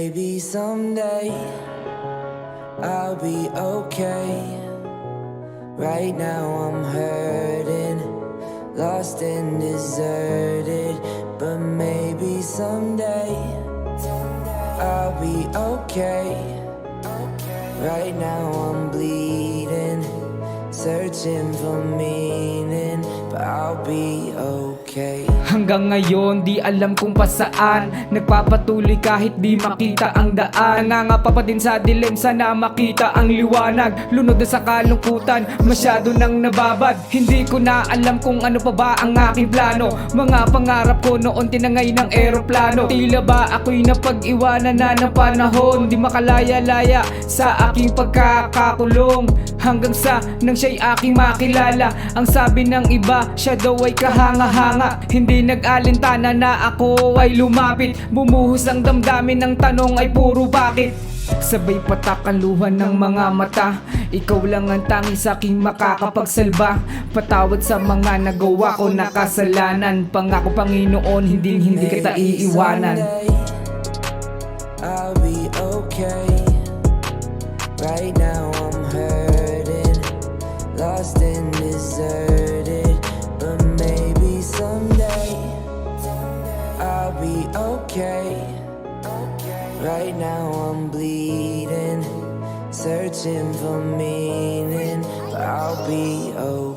maybe someday I'll be okay. Right now I'm hurting, lost and deserted, but maybe someday I'll be okay. Right now I'm bleeding, searching for meaning, but I'll be okay. Hanggang ngayon di alam kung pasaan, nagpapatuloy kahit di makita ang daan. Nangangapa pa din sa dilim, sana makita ang liwanag. Lunod na sa kalungkutan, masyado nang nababad. Hindi ko na alam kung ano pa ba ang aking plano. Mga pangarap ko noon tinangay ng eroplano. Tila ba ako'y napag-iwanan na ng panahon. Di makalaya-laya sa aking pagkakakulong, hanggang sa nang siya'y aking makilala. Ang sabi ng iba, siya daw ay kahanga-hanga. Hindi nag-alintana na ako ay lumapit. Bumuhos ang damdamin ng tanong ay puro bakit. Sabay patak ang luha ng mga mata. Ikaw lang ang tangi sa aking makakapagsalba. Patawad sa mga nagawa ko na kasalanan. Pangako Panginoon, hindi kita iiwanan. I'll be okay. Right now I'm hurting, lost and deserted, but maybe someday I'll be okay. Right now I'm bleeding, searching for meaning, but I'll be okay.